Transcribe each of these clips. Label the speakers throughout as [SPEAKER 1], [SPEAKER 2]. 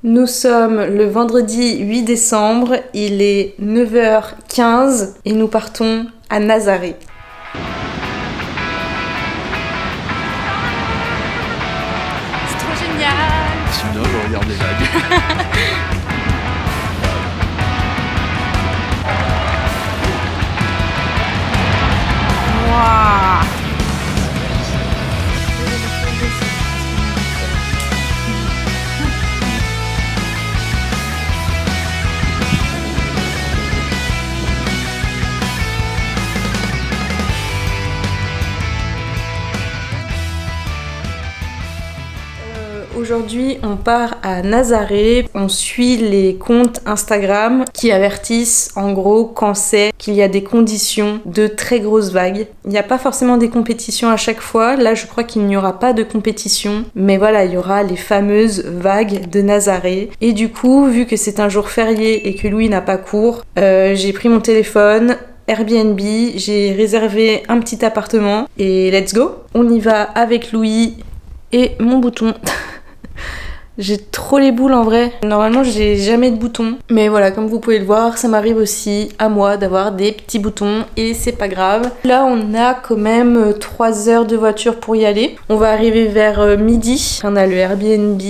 [SPEAKER 1] Nous sommes le vendredi 8 décembre, il est 9h15 et nous partons à Nazaré.
[SPEAKER 2] C'est trop génial!
[SPEAKER 3] Je suis bien, je regarde les vagues.
[SPEAKER 2] Waouh!
[SPEAKER 1] Aujourd'hui, on part à Nazaré. On suit les comptes Instagram qui avertissent en gros quand c'est qu'il y a des conditions de très grosses vagues. Il n'y a pas forcément des compétitions à chaque fois. Là, je crois qu'il n'y aura pas de compétition. Mais voilà, il y aura les fameuses vagues de Nazaré. Et du coup, vu que c'est un jour férié et que Louis n'a pas cours, j'ai pris mon téléphone, Airbnb, j'ai réservé un petit appartement et let's go. On y va avec Louis et mon bouton. J'ai trop les boules en vrai. Normalement j'ai jamais de boutons. Mais voilà, comme vous pouvez le voir, ça m'arrive aussi à moi d'avoir des petits boutons et c'est pas grave. Là on a quand même 3 heures de voiture pour y aller. On va arriver vers midi. On a le Airbnb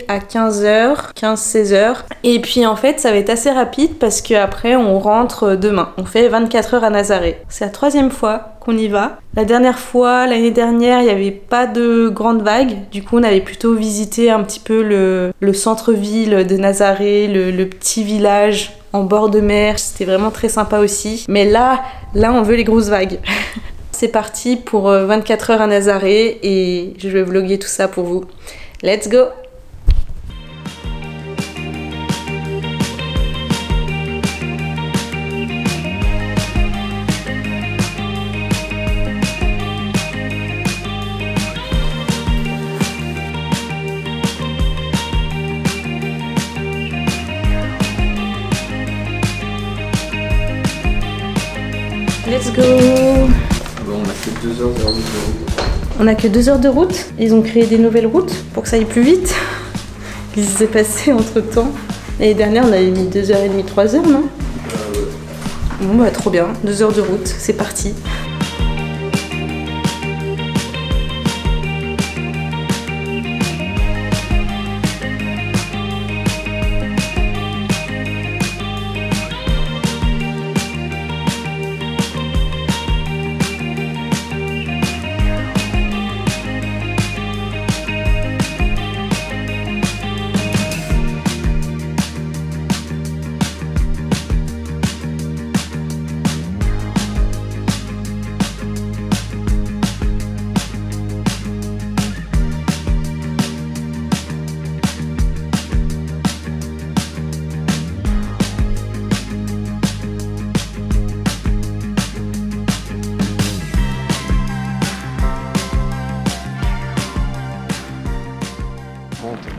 [SPEAKER 1] à 15h, 15-16h. Et puis en fait ça va être assez rapide parce qu'après on rentre demain. On fait 24 heures à Nazaré. C'est la 3e fois qu'on y va. La dernière fois, l'année dernière, il n'y avait pas de grandes vagues. Du coup, on avait plutôt visité un petit peu le centre-ville de Nazaré, le petit village en bord de mer. C'était vraiment très sympa aussi. Mais là, on veut les grosses vagues. C'est parti pour 24 heures à Nazaré et je vais vlogger tout ça pour vous. Let's go! Let's go!
[SPEAKER 3] Bon, on a fait 2 heures de route.
[SPEAKER 1] On a que 2 heures de route. Ils ont créé des nouvelles routes pour que ça aille plus vite. Qu'est-ce qui s'est passé entre temps? L'année dernière, on avait mis 2h30, 3 heures, non?
[SPEAKER 3] Ouais.
[SPEAKER 1] Bon bah trop bien, 2 heures de route, c'est parti.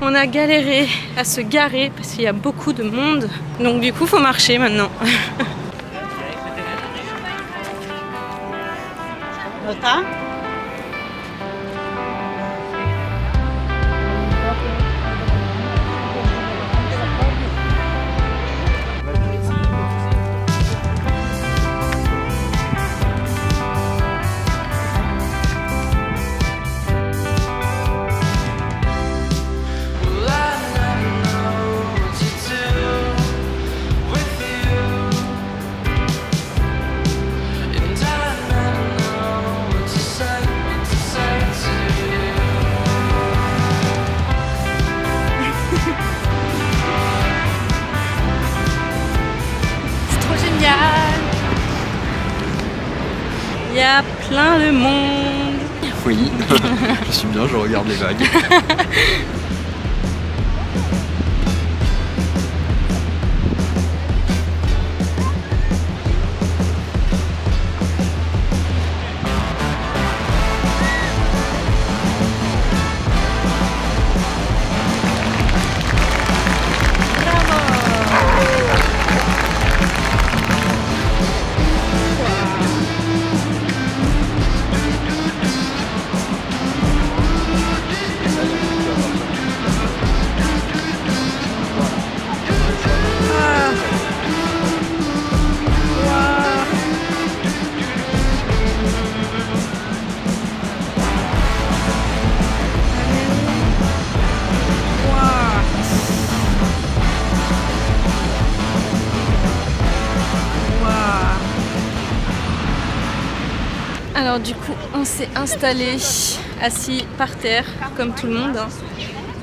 [SPEAKER 1] On a galéré à se garer parce qu'il y a beaucoup de monde. Donc du coup, faut marcher maintenant. Il y a plein de monde.
[SPEAKER 3] Oui, je suis bien, je regarde les vagues.
[SPEAKER 1] Alors du coup, on s'est installé assis par terre, comme tout le monde.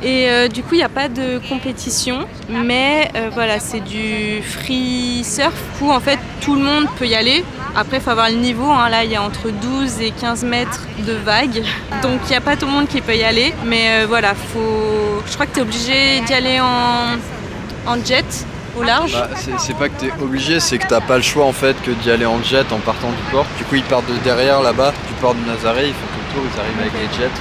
[SPEAKER 1] Et du coup, il n'y a pas de compétition, mais voilà, c'est du free surf où en fait tout le monde peut y aller. Après, il faut avoir le niveau, hein. Là il y a entre 12 et 15 mètres de vagues, donc il n'y a pas tout le monde qui peut y aller. Mais voilà, je crois que tu es obligé d'y aller en jet au large.
[SPEAKER 3] Bah, c'est pas que t'es obligé, c'est que t'as pas le choix en fait que d'y aller en jet en partant du port. Du coup ils partent de derrière là-bas, du port de Nazaré, ils font tout le tour, ils arrivent avec les jets.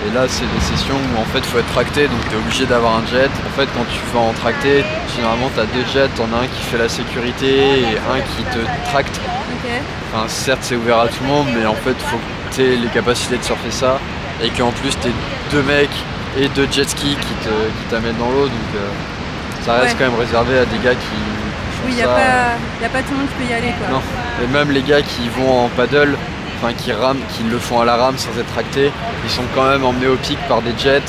[SPEAKER 3] Et là c'est des sessions où en fait il faut être tracté, donc t'es obligé d'avoir un jet. En fait quand tu vas en tracté, généralement t'as deux jets, t'en as un qui fait la sécurité et un qui te tracte.
[SPEAKER 1] Okay.
[SPEAKER 3] Enfin certes c'est ouvert à tout le monde, mais en fait faut que t'aies les capacités de surfer ça. Et qu'en plus t'es deux mecs et deux jet skis qui t'amènent dans l'eau, donc ça reste quand même réservé à des gars qui font
[SPEAKER 1] oui,
[SPEAKER 3] ça.
[SPEAKER 1] Il n'y a pas tout le monde qui peut y aller quoi.
[SPEAKER 3] Non, et même les gars qui vont en paddle, enfin qui rament, qui le font à la rame sans être tractés, ils sont quand même emmenés au pic par des jets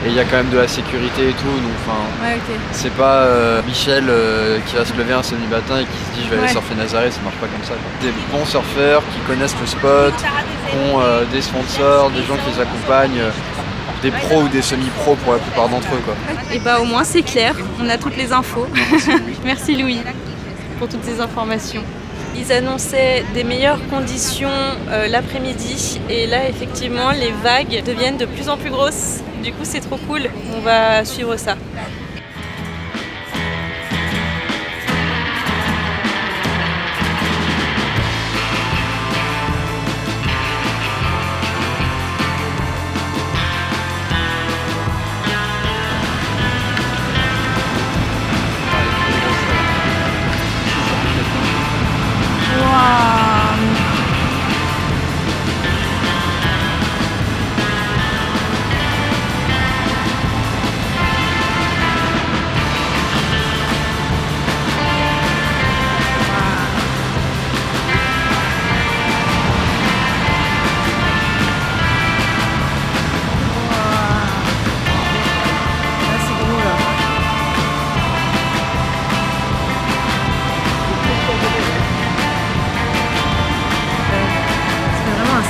[SPEAKER 3] et il y a quand même de la sécurité et tout, donc enfin c'est pas Michel qui va se lever un samedi matin et qui se dit je vais aller surfer Nazaré, ça marche pas comme ça quoi. Des bons surfeurs qui connaissent le spot, qui ont des sponsors, des gens qui les accompagnent, des pros ou des semi-pros pour la plupart d'entre eux quoi.
[SPEAKER 1] Et bah au moins c'est clair, on a toutes les infos. Merci Louis pour toutes ces informations. Ils annonçaient des meilleures conditions l'après-midi et là effectivement les vagues deviennent de plus en plus grosses. Du coup c'est trop cool, on va suivre ça.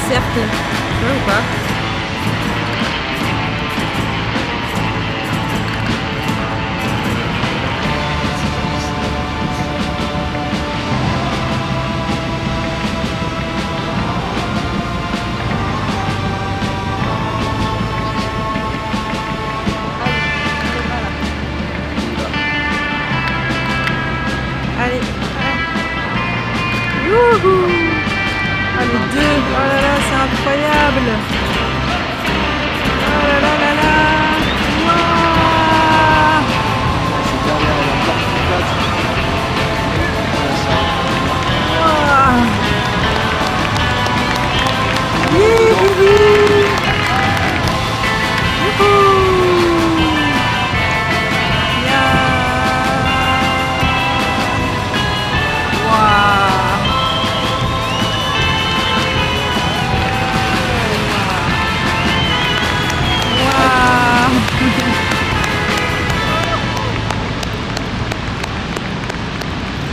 [SPEAKER 1] Cercle, tu vois ou pas? Allez. Youhou! Ah les deux, oh là là, c'est incroyable! Oh là là là là! Waouh!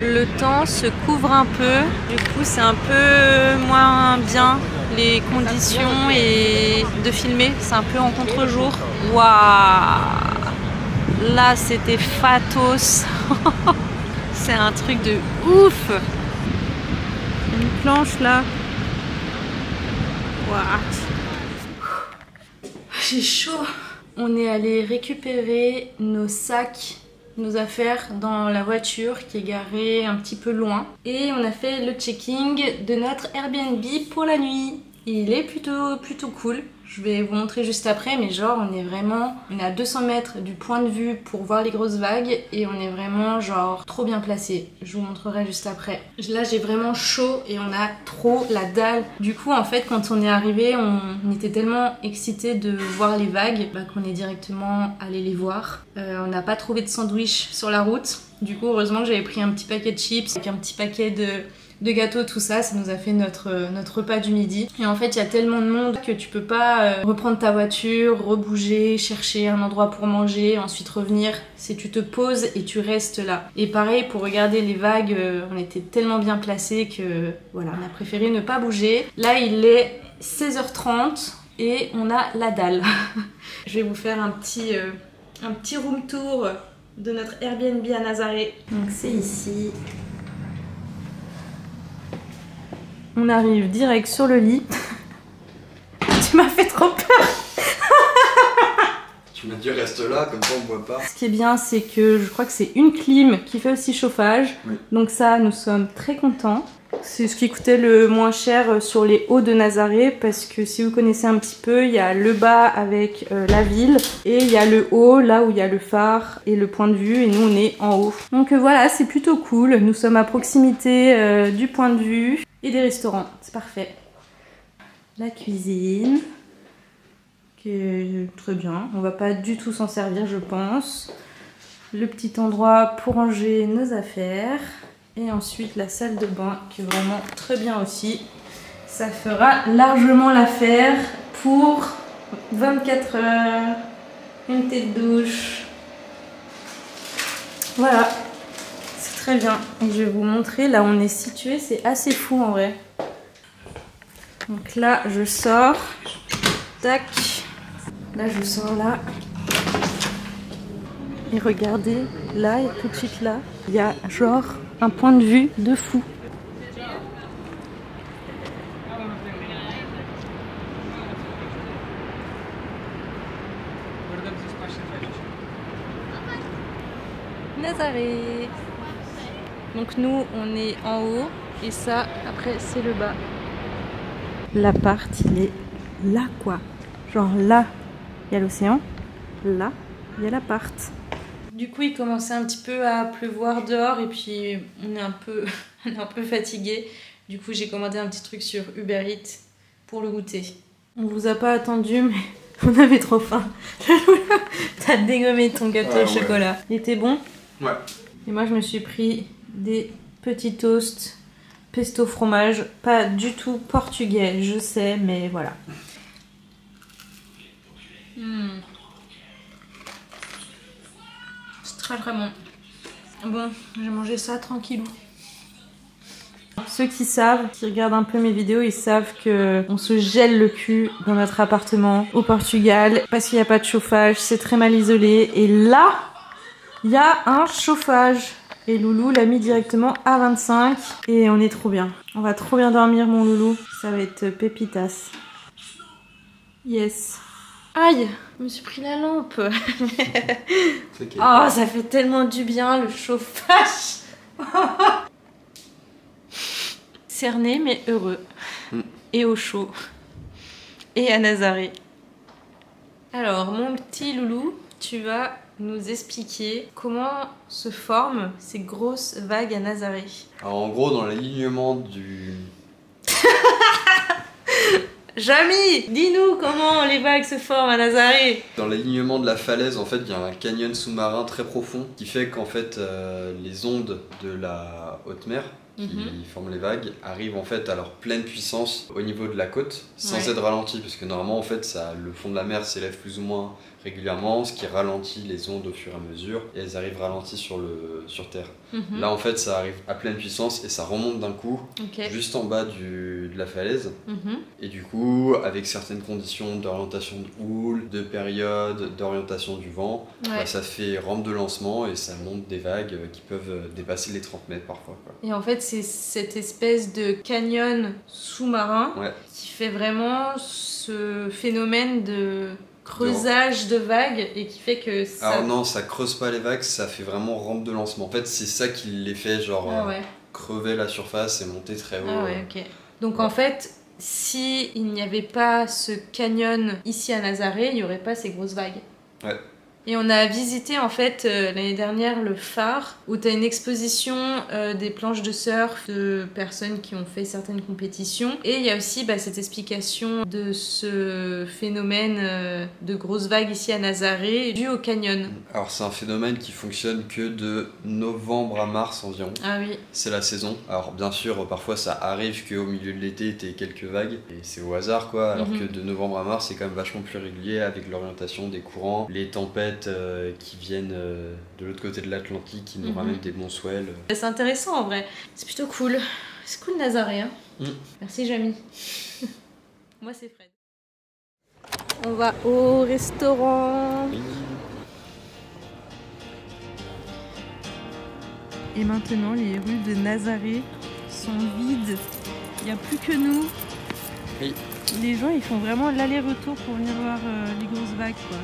[SPEAKER 1] Le temps se couvre un peu, du coup c'est un peu moins bien les conditions et de filmer, c'est un peu en contre-jour. Waouh! Là c'était fatos. C'est un truc de ouf. Une planche là. Waouh! J'ai chaud. On est allé récupérer nos sacs, nos affaires dans la voiture qui est garée un petit peu loin. Et on a fait le checking de notre Airbnb pour la nuit. Il est plutôt cool. Je vais vous montrer juste après, mais genre on est à 200 mètres du point de vue pour voir les grosses vagues et on est vraiment genre trop bien placé. Je vous montrerai juste après. Là j'ai vraiment chaud et on a trop la dalle. Du coup en fait quand on est arrivé, on était tellement excités de voir les vagues qu'on est directement allé les voir. On n'a pas trouvé de sandwich sur la route. Du coup heureusement que j'avais pris un petit paquet de chips avec un petit paquet de de gâteaux, tout ça, ça nous a fait notre repas du midi. Et en fait, il y a tellement de monde que tu peux pas reprendre ta voiture, rebouger, chercher un endroit pour manger, ensuite revenir. C'est tu te poses et tu restes là. Et pareil, pour regarder les vagues, on était tellement bien placés que voilà, on a préféré ne pas bouger. Là, il est 16h30 et on a la dalle. Je vais vous faire un petit room tour de notre Airbnb à Nazaré. Donc c'est ici. On arrive direct sur le lit. Tu m'as fait trop peur.
[SPEAKER 3] Tu m'as dit reste là, comme ça on boit pas.
[SPEAKER 1] Ce qui est bien, c'est que je crois que c'est une clim qui fait aussi chauffage. Oui. Donc ça, nous sommes très contents. C'est ce qui coûtait le moins cher sur les hauts de Nazaré, parce que si vous connaissez un petit peu, il y a le bas avec la ville et il y a le haut, là où il y a le phare et le point de vue, et nous on est en haut. Donc voilà, c'est plutôt cool. Nous sommes à proximité du point de vue et des restaurants, c'est parfait. La cuisine, qui est très bien, on va pas du tout s'en servir je pense. Le petit endroit pour ranger nos affaires. Et ensuite la salle de bain qui est vraiment très bien aussi. Ça fera largement l'affaire pour 24 heures. Une petite douche. Voilà. C'est très bien. Et je vais vous montrer là où on est situé. C'est assez fou en vrai. Donc là je sors. Tac. Là je sors là. Et regardez, là et tout de suite là, il y a genre un point de vue de fou. Nazaré. Donc nous on est en haut et ça après c'est le bas. L'appart il est là quoi. Genre là il y a l'océan, là il y a l'appart. Du coup, il commençait un petit peu à pleuvoir dehors et puis on est un peu fatigué. Du coup, j'ai commandé un petit truc sur Uber Eats pour le goûter. On vous a pas attendu, mais on avait trop faim. T'as dégommé ton gâteau au chocolat. Il était bon?
[SPEAKER 3] Ouais.
[SPEAKER 1] Et moi, je me suis pris des petits toasts pesto fromage. Pas du tout portugais, je sais, mais voilà. Très bon. Bon, j'ai mangé ça tranquillou. Ceux qui savent, qui regardent un peu mes vidéos, ils savent que on se gèle le cul dans notre appartement au Portugal parce qu'il n'y a pas de chauffage, c'est très mal isolé. Et là, il y a un chauffage. Et Loulou l'a mis directement à 25 et on est trop bien. On va trop bien dormir mon Loulou. Ça va être pépitas. Yes. Aïe, je me suis pris la lampe. Oh, ça fait tellement du bien le chauffage. Cerné mais heureux. Et au chaud. Et à Nazaré. Alors, mon petit Loulou, tu vas nous expliquer comment se forment ces grosses vagues à Nazaré.
[SPEAKER 3] Alors en gros, dans l'alignement du...
[SPEAKER 1] Jamy, dis-nous comment les vagues se forment à Nazaré.
[SPEAKER 3] Dans l'alignement de la falaise, en fait, il y a un canyon sous-marin très profond qui fait qu'en fait, les ondes de la haute mer qui forment les vagues arrivent en fait à leur pleine puissance au niveau de la côte sans être ralenti, parce que normalement en fait le fond de la mer s'élève plus ou moins régulièrement, ce qui ralentit les ondes au fur et à mesure et elles arrivent ralenties sur terre. Là en fait ça arrive à pleine puissance et ça remonte d'un coup juste en bas de la falaise et du coup avec certaines conditions d'orientation de houle, de période, d'orientation du vent, bah, ça fait rampe de lancement et ça monte des vagues qui peuvent dépasser les 30 mètres parfois quoi.
[SPEAKER 1] Et en fait c'est cette espèce de canyon sous-marin qui fait vraiment ce phénomène de creusage de vagues et qui fait que ça...
[SPEAKER 3] Alors non, ça creuse pas les vagues, ça fait vraiment rampe de lancement. En fait, c'est ça qui les fait genre crever la surface et monter très haut.
[SPEAKER 1] Ah ouais, ok. Donc en fait, si il n'y avait pas ce canyon ici à Nazaré, il n'y aurait pas ces grosses vagues.
[SPEAKER 3] Ouais.
[SPEAKER 1] Et on a visité en fait l'année dernière le phare où tu as une exposition des planches de surf de personnes qui ont fait certaines compétitions. Et il y a aussi cette explication de ce phénomène de grosses vagues ici à Nazaré dû au canyon.
[SPEAKER 3] Alors c'est un phénomène qui fonctionne que de novembre à mars environ.
[SPEAKER 1] Ah oui.
[SPEAKER 3] C'est la saison. Alors bien sûr parfois ça arrive qu'au milieu de l'été t'aies quelques vagues et c'est au hasard quoi. Alors que de novembre à mars c'est quand même vachement plus régulier avec l'orientation des courants, les tempêtes qui viennent de l'autre côté de l'Atlantique, qui nous ramènent des bons swells.
[SPEAKER 1] C'est intéressant en vrai, c'est plutôt cool. C'est cool Nazaré, hein. Merci Jamie. Moi c'est Fred. On va au restaurant.
[SPEAKER 3] Oui.
[SPEAKER 1] Et maintenant les rues de Nazaré sont vides. Il n'y a plus que nous.
[SPEAKER 3] Oui.
[SPEAKER 1] Les gens ils font vraiment l'aller-retour pour venir voir les grosses vagues quoi.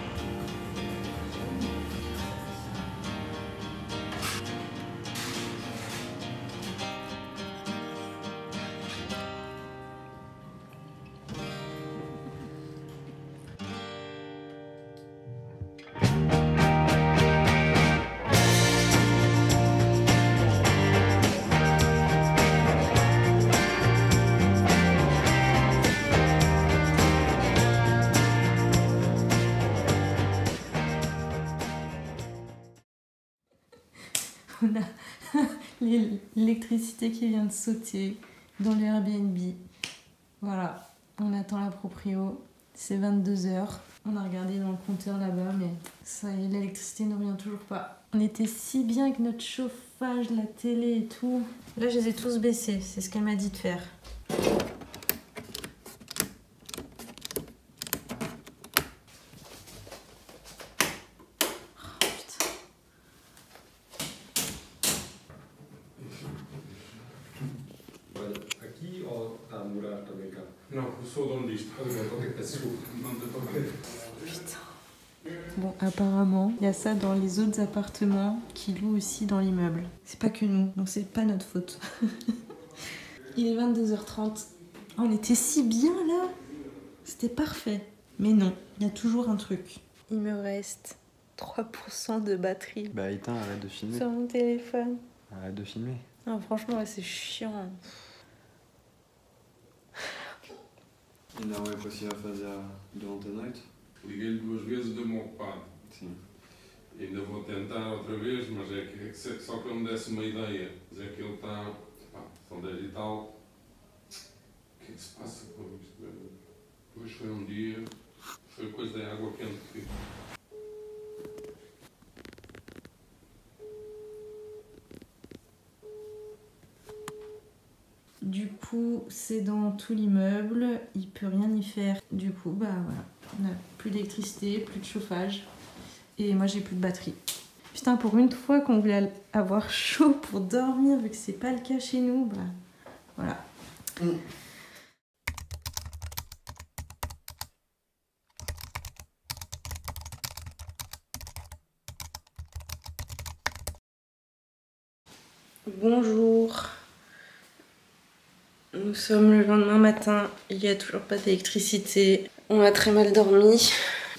[SPEAKER 1] On a l'électricité qui vient de sauter dans le Airbnb. Voilà, on attend la proprio. C'est 22h. On a regardé dans le compteur là-bas, mais ça y est, l'électricité ne revient toujours pas. On était si bien avec notre chauffage, la télé et tout. Là, je les ai tous baissés. C'est ce qu'elle m'a dit de faire.
[SPEAKER 4] Aqui ou a morar também cá? Não, eu sou dono disto. É seu. Não te toquei.
[SPEAKER 1] Putain. Bon, apparemment, il y a ça dans les autres appartements qui louent aussi dans l'immeuble. C'est pas que nous, donc c'est pas notre faute. Il est 22h30. On était si bien là. C'était parfait. Mais non, il y a toujours un truc. Il me reste 3% de batterie.
[SPEAKER 3] Bah éteins, arrête de filmer.
[SPEAKER 1] Sur mon téléphone.
[SPEAKER 3] Arrête de filmer.
[SPEAKER 1] Non, franchement, c'est chiant.
[SPEAKER 3] E não é possível fazer durante a noite?
[SPEAKER 4] Liguei-lhe 2 vezes, deu-me ocupado.
[SPEAKER 3] Sim.
[SPEAKER 4] Ainda vou tentar outra vez, mas é que só que ele me desse uma ideia. Dizer que ele está. São 10 e tal. O que é que se passa com isto? Hoje foi um dia. Foi coisa da água quente que.
[SPEAKER 1] Du coup, c'est dans tout l'immeuble, il peut rien y faire. Du coup, bah voilà, on n'a plus d'électricité, plus de chauffage, et moi j'ai plus de batterie. Putain, pour une fois qu'on voulait avoir chaud pour dormir, vu que c'est pas le cas chez nous, bah voilà. Bonjour. Nous sommes le lendemain matin, il n'y a toujours pas d'électricité. On a très mal dormi.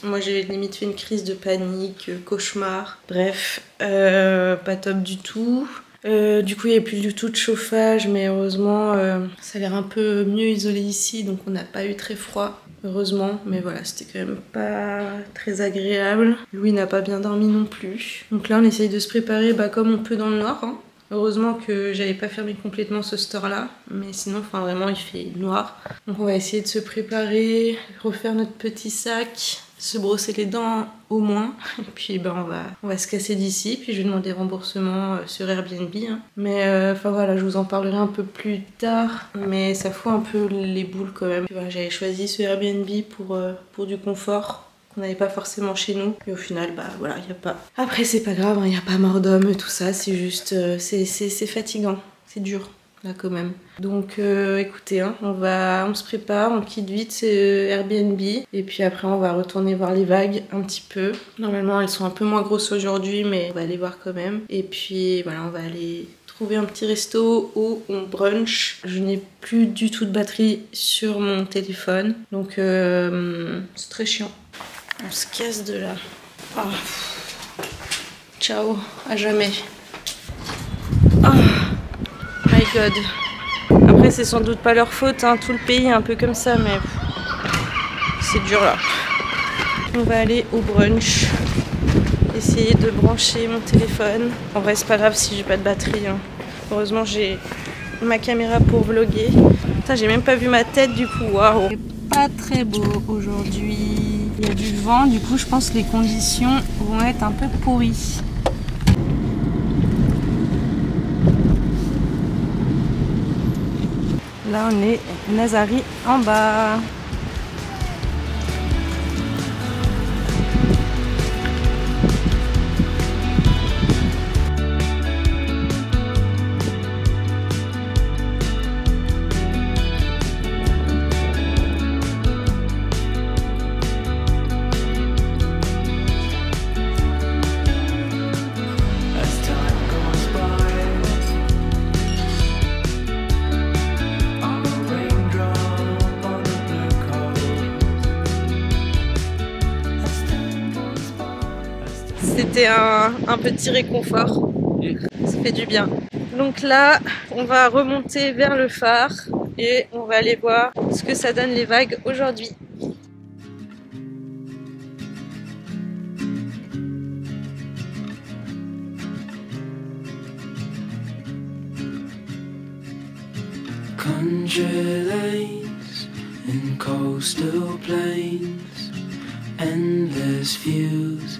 [SPEAKER 1] Moi j'ai limite fait une crise de panique, cauchemar. Bref, pas top du tout. Du coup il n'y avait plus du tout de chauffage, mais heureusement ça a l'air un peu mieux isolé ici, donc on n'a pas eu très froid. Heureusement, mais voilà, c'était quand même pas très agréable. Louis n'a pas bien dormi non plus. Donc là on essaye de se préparer comme on peut dans le noir. Hein. Heureusement que j'avais pas fermé complètement ce store là, mais sinon enfin vraiment il fait noir. Donc on va essayer de se préparer, refaire notre petit sac, se brosser les dents au moins, et puis on va se casser d'ici, puis je vais demander remboursement sur Airbnb. Hein. Mais enfin voilà, je vous en parlerai un peu plus tard, mais ça fout un peu les boules quand même. Voilà, j'avais choisi ce Airbnb pour du confort. On n'avait pas forcément chez nous, et au final voilà, il n'y a pas. Après c'est pas grave, il n'y a pas mort d'homme, tout ça, c'est juste c'est fatigant, c'est dur là quand même. Donc écoutez, hein, on se prépare, on quitte vite Airbnb, et puis après on va retourner voir les vagues un petit peu. Normalement elles sont un peu moins grosses aujourd'hui, mais on va aller voir quand même. Et puis voilà, on va aller trouver un petit resto où on brunch. Je n'ai plus du tout de batterie sur mon téléphone, donc c'est très chiant. On se casse de là. Oh. Ciao, à jamais. Oh my god. Après c'est sans doute pas leur faute, hein. Tout le pays est un peu comme ça, mais c'est dur là. On va aller au brunch. Essayer de brancher mon téléphone. En vrai c'est pas grave si j'ai pas de batterie, hein. Heureusement j'ai ma caméra pour vlogger. Putain, j'ai même pas vu ma tête du coup, waouh. C'est pas très beau aujourd'hui. Il y a du vent, du coup je pense que les conditions vont être un peu pourries. Là on est Nazari en bas. C'était un petit réconfort, ça fait du bien. Donc là, on va remonter vers le phare et on va aller voir ce que ça donne les vagues aujourd'hui.
[SPEAKER 5] Country lanes and coastal plains, endless views.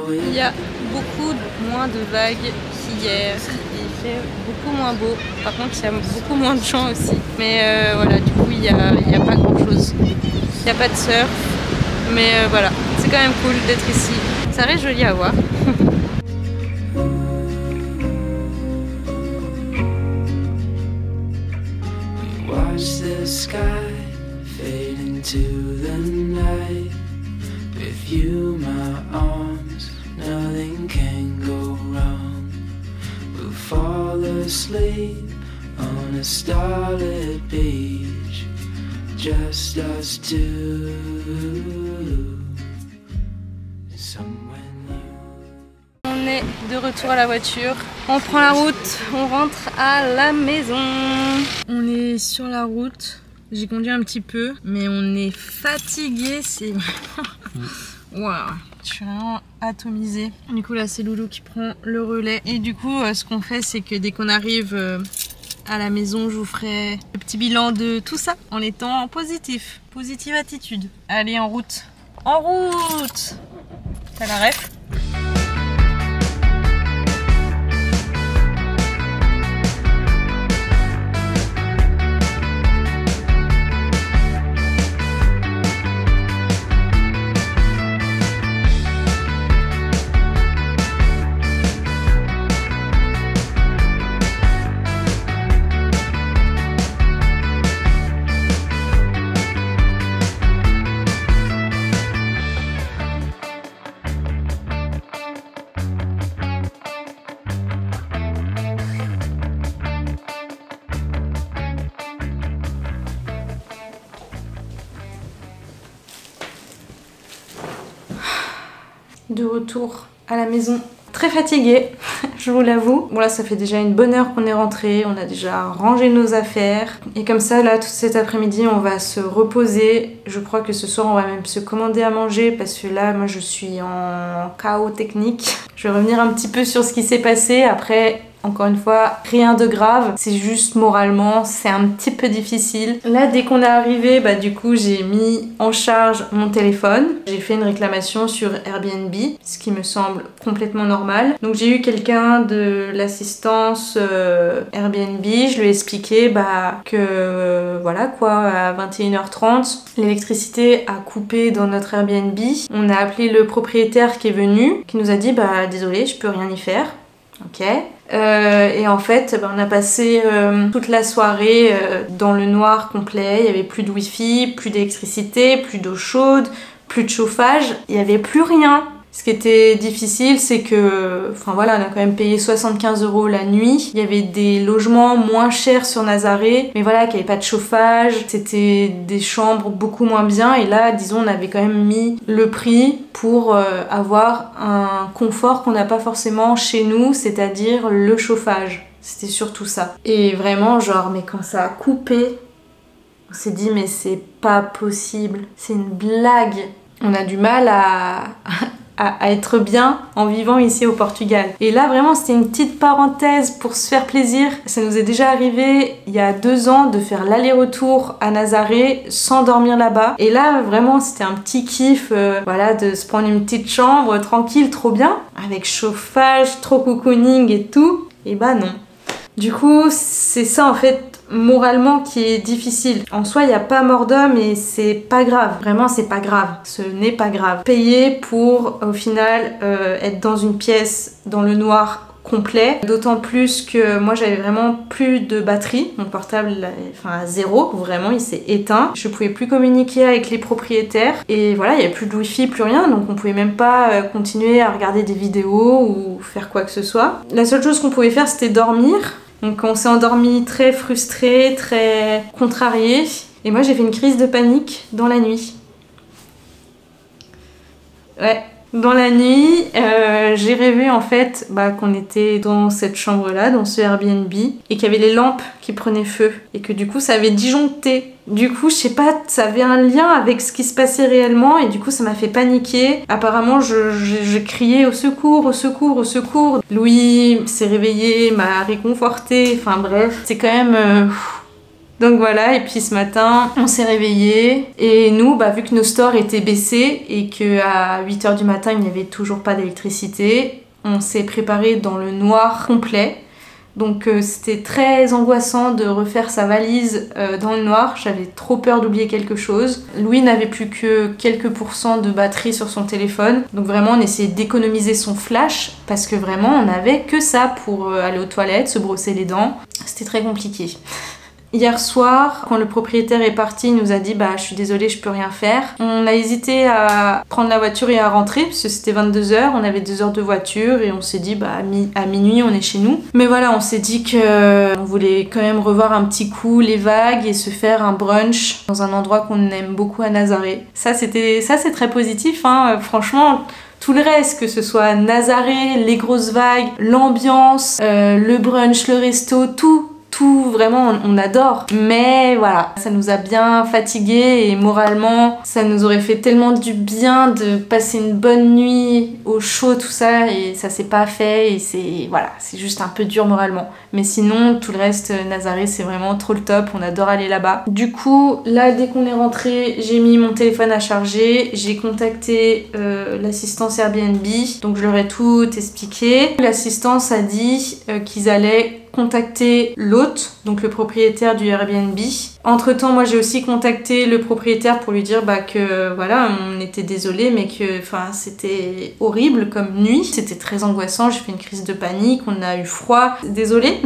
[SPEAKER 1] Il y a beaucoup moins de vagues qu'hier, il fait beaucoup moins beau, par contre il y a beaucoup moins de gens aussi, mais voilà, du coup il y a pas grand chose, il n'y a pas de surf, mais voilà, c'est quand même cool d'être ici, ça reste joli à voir.
[SPEAKER 5] Watch the sky fade into the night. With you, my arms, nothing can go wrong. We'll fall asleep on a starlit beach, just us two. Somewhere new.
[SPEAKER 1] On est de retour à la voiture, on prend la route, on rentre à la maison. On est sur la route. J'ai conduit un petit peu, mais on est fatigué, c'est waouh, je suis vraiment atomisée. Du coup là c'est Loulou qui prend le relais. Et du coup ce qu'on fait c'est que dès qu'on arrive à la maison, je vous ferai le petit bilan de tout ça en étant positif. Positive attitude. Allez en route. En route. T'as la ref ? De retour à la maison, très fatiguée, je vous l'avoue. Bon là ça fait déjà une bonne heure qu'on est rentré, on a déjà rangé nos affaires. Et comme ça là, tout cet après-midi on va se reposer. Je crois que ce soir on va même se commander à manger parce que là moi je suis en chaos technique. Je vais revenir un petit peu sur ce qui s'est passé. Après, encore une fois, rien de grave, c'est juste moralement, c'est un petit peu difficile. Là, dès qu'on est arrivé, bah du coup, j'ai mis en charge mon téléphone. J'ai fait une réclamation sur Airbnb, ce qui me semble complètement normal. Donc j'ai eu quelqu'un de l'assistance Airbnb, je lui ai expliqué bah, que voilà quoi, à 21h30, l'électricité a coupé dans notre Airbnb. On a appelé le propriétaire qui est venu, qui nous a dit bah désolé, je peux rien y faire. Ok. Et en fait, on a passé toute la soirée dans le noir complet. Il n'y avait plus de wifi, plus d'électricité, plus d'eau chaude, plus de chauffage. Il n'y avait plus rien. Ce qui était difficile, c'est que, enfin voilà, on a quand même payé 75 € la nuit. Il y avait des logements moins chers sur Nazaré, mais voilà, qui n'avaient pas de chauffage. C'était des chambres beaucoup moins bien. Et là, disons, on avait quand même mis le prix pour avoir un confort qu'on n'a pas forcément chez nous, c'est-à-dire le chauffage. C'était surtout ça. Et vraiment, genre, mais quand ça a coupé, on s'est dit, mais c'est pas possible. C'est une blague. On a du mal à être bien en vivant ici au Portugal. Et là vraiment c'était une petite parenthèse pour se faire plaisir. Ça nous est déjà arrivé il y a 2 ans de faire l'aller-retour à Nazaré sans dormir là-bas. Et là vraiment c'était un petit kiff, voilà, de se prendre une petite chambre tranquille, trop bien, avec chauffage, trop cocooning et tout. Et bah non. Du coup c'est ça en fait moralement qui est difficile. En soi, il n'y a pas mort d'homme et c'est pas grave. Vraiment, c'est pas grave. Ce n'est pas grave. Payer pour, au final, être dans une pièce dans le noir complet. D'autant plus que moi, j'avais vraiment plus de batterie. Mon portable, enfin, à 0. Vraiment, il s'est éteint. Je pouvais plus communiquer avec les propriétaires. Et voilà, il n'y avait plus de wifi, plus rien. Donc, on pouvait même pas continuer à regarder des vidéos ou faire quoi que ce soit. La seule chose qu'on pouvait faire, c'était dormir. Donc on s'est endormi très frustré, très contrarié. Et moi j'ai fait une crise de panique dans la nuit. Ouais, dans la nuit, j'ai rêvé en fait qu'on était dans cette chambre-là, dans ce Airbnb, et qu'il y avait les lampes qui prenaient feu. Et que du coup ça avait disjoncté. Du coup, je sais pas, ça avait un lien avec ce qui se passait réellement et du coup ça m'a fait paniquer. Apparemment, je criais au secours, au secours, au secours. Louis s'est réveillé, m'a réconforté, enfin bref, c'est quand même... Donc voilà, et puis ce matin, on s'est réveillés et nous, vu que nos stores étaient baissés et qu'à 8 h du matin, il n'y avait toujours pas d'électricité, on s'est préparé dans le noir complet. Donc c'était très angoissant de refaire sa valise dans le noir, j'avais trop peur d'oublier quelque chose. Louis n'avait plus que quelques pourcents de batterie sur son téléphone, donc vraiment on essayait d'économiser son flash parce que vraiment on n'avait que ça pour aller aux toilettes, se brosser les dents. C'était très compliqué. Hier soir, quand le propriétaire est parti, il nous a dit je suis désolée, je peux rien faire. On a hésité à prendre la voiture et à rentrer parce que c'était 22 h, on avait 2 heures de voiture et on s'est dit à minuit on est chez nous. Mais voilà, on s'est dit que on voulait quand même revoir un petit coup les vagues et se faire un brunch dans un endroit qu'on aime beaucoup à Nazaré. Ça c'est très positif, hein. Franchement. Tout le reste, que ce soit Nazaré, les grosses vagues, l'ambiance, le brunch, le resto, tout vraiment on adore, mais voilà, ça nous a bien fatigués et moralement ça nous aurait fait tellement du bien de passer une bonne nuit au chaud, tout ça, et ça s'est pas fait et c'est juste un peu dur moralement. Mais sinon tout le reste, Nazaré c'est vraiment trop le top, on adore aller là-bas. Du coup là dès qu'on est rentré, j'ai mis mon téléphone à charger, j'ai contacté l'assistance Airbnb, donc je leur ai tout expliqué. L'assistance a dit qu'ils allaient contacter l'hôte, donc le propriétaire du Airbnb. Entre temps, moi j'ai aussi contacté le propriétaire pour lui dire que voilà, on était désolé, mais que c'était horrible comme nuit, c'était très angoissant, j'ai fait une crise de panique, on a eu froid, désolé,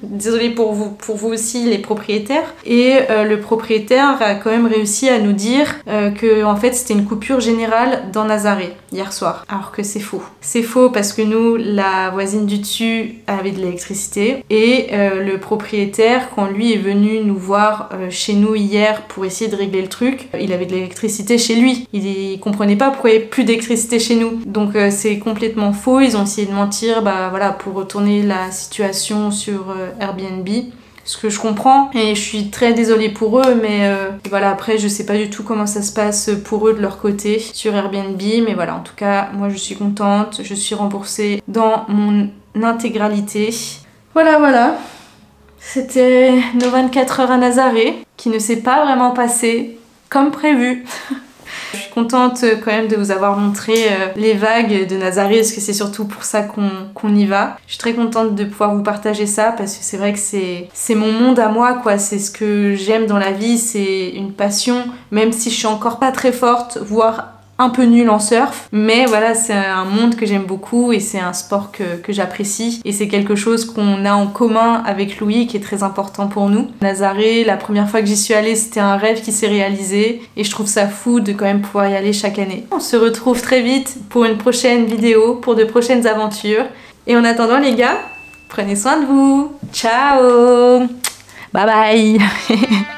[SPEAKER 1] désolé pour vous aussi les propriétaires. Et le propriétaire a quand même réussi à nous dire que en fait c'était une coupure générale dans Nazaré hier soir, alors que c'est faux. C'est faux parce que nous, la voisine du dessus avait de l'électricité et le propriétaire, quand lui est venu nous voir chez nous hier pour essayer de régler le truc, il avait de l'électricité chez lui. Il comprenait pas pourquoi il n'y avait plus d'électricité chez nous. Donc c'est complètement faux, ils ont essayé de mentir voilà, pour retourner la situation sur Airbnb. Ce que je comprends, et je suis très désolée pour eux, mais voilà, après je sais pas du tout comment ça se passe pour eux de leur côté sur Airbnb, mais voilà, en tout cas moi je suis contente, je suis remboursée dans mon intégralité. Voilà, c'était nos 24 heures à Nazaré, qui ne s'est pas vraiment passé comme prévu. Je suis contente quand même de vous avoir montré les vagues de Nazaré, parce que c'est surtout pour ça qu'on y va. Je suis très contente de pouvoir vous partager ça, parce que c'est vrai que c'est mon monde à moi, quoi. C'est ce que j'aime dans la vie, c'est une passion, même si je suis encore pas très forte, voire un peu nulle en surf, mais voilà, c'est un monde que j'aime beaucoup et c'est un sport que j'apprécie et c'est quelque chose qu'on a en commun avec Louis qui est très important pour nous. Nazaré, la première fois que j'y suis allée, c'était un rêve qui s'est réalisé et je trouve ça fou de quand même pouvoir y aller chaque année. On se retrouve très vite pour une prochaine vidéo, pour de prochaines aventures et en attendant les gars, prenez soin de vous. Ciao. Bye bye.